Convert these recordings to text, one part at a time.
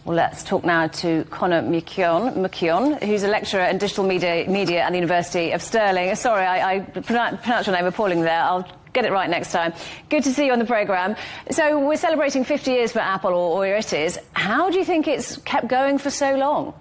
Well, let's talk now to Conor McKeown, who's a lecturer in digital media at the University of Stirling. Sorry, I pronounced your name appallingly there. I'll get it right next time. Good to see you on the programme. So we're celebrating 50 years for Apple, or it is. How do you think it's kept going for so long?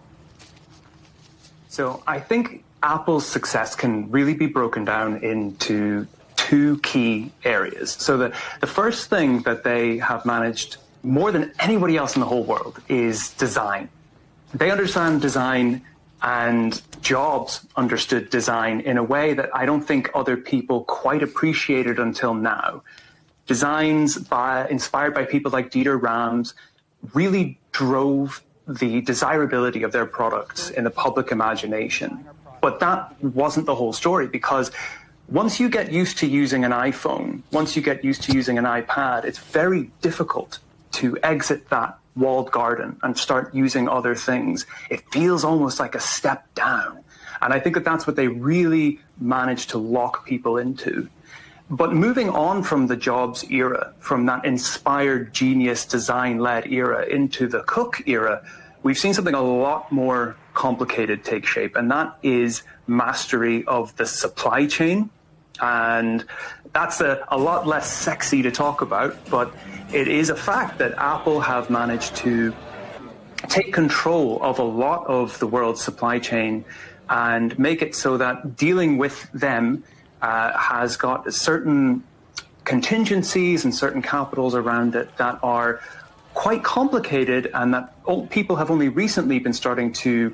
So I think Apple's success can really be broken down into two key areas. So the first thing that they have managed more than anybody else in the whole world is design. They understand design, and Jobs understood design in a way that I don't think other people quite appreciated until now. Designs inspired by people like Dieter Rams really drove the desirability of their products in the public imagination. But that wasn't the whole story, because once you get used to using an iPhone, once you get used to using an iPad, it's very difficult to exit that walled garden and start using other things. It feels almost like a step down. And I think that that's what they really managed to lock people into. But moving on from the Jobs era, from that inspired genius design-led era into the Cook era, we've seen something a lot more complicated take shape, and that is mastery of the supply chain. And that's a lot less sexy to talk about, but it is a fact that Apple have managed to take control of a lot of the world's supply chain and make it so that dealing with them has got certain contingencies and certain capitals around it that are quite complicated, and that people have only recently been starting to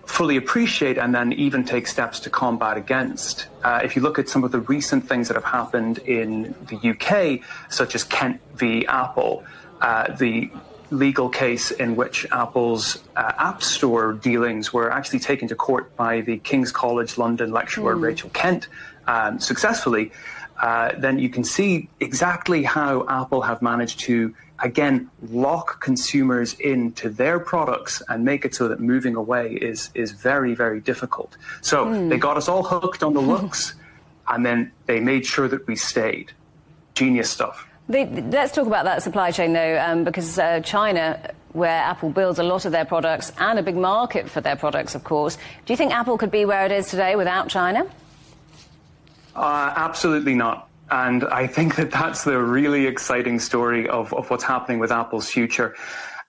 fully appreciate and then even take steps to combat against. If you look at some of the recent things that have happened in the UK, such as Kent v. Apple, the legal case in which Apple's App Store dealings were actually taken to court by the King's College London lecturer Rachel Kent successfully, then you can see exactly how Apple have managed to, again, lock consumers into their products and make it so that moving away is very, very difficult. So they got us all hooked on the looks, and then they made sure that we stayed. Genius stuff. Let's talk about that supply chain, though, because China, where Apple builds a lot of their products and a big market for their products, of course. Do you think Apple could be where it is today without China? Absolutely not. And I think that that's the really exciting story of what's happening with Apple's future.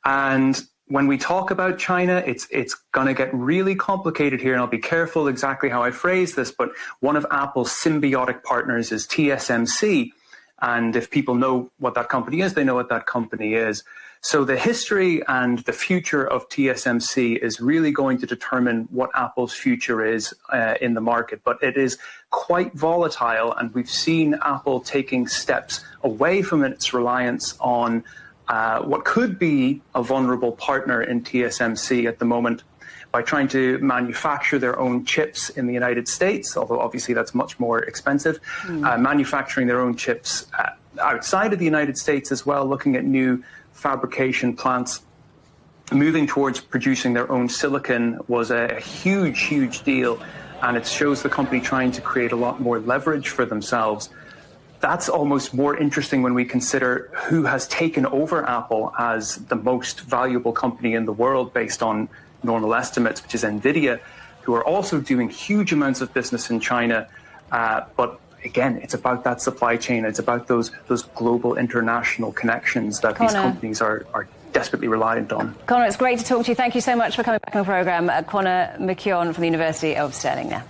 And when we talk about China, it's going to get really complicated here, and I'll be careful exactly how I phrase this, but one of Apple's symbiotic partners is TSMC. And if people know what that company is, they know what that company is. So the history and the future of TSMC is really going to determine what Apple's future is in the market. But it is quite volatile, and we've seen Apple taking steps away from its reliance on what could be a vulnerable partner in TSMC at the moment by trying to manufacture their own chips in the United States, although obviously that's much more expensive, manufacturing their own chips outside of the United States as well, looking at new fabrication plants. Moving towards producing their own silicon was a huge, huge deal, and it shows the company trying to create a lot more leverage for themselves. That's almost more interesting when we consider who has taken over Apple as the most valuable company in the world based on normal estimates, which is NVIDIA, who are also doing huge amounts of business in China. But again, it's about that supply chain. It's about those global international connections that these companies are desperately reliant on. Conor, it's great to talk to you. Thank you so much for coming back on the programme. Conor McKeown from the University of Stirling now.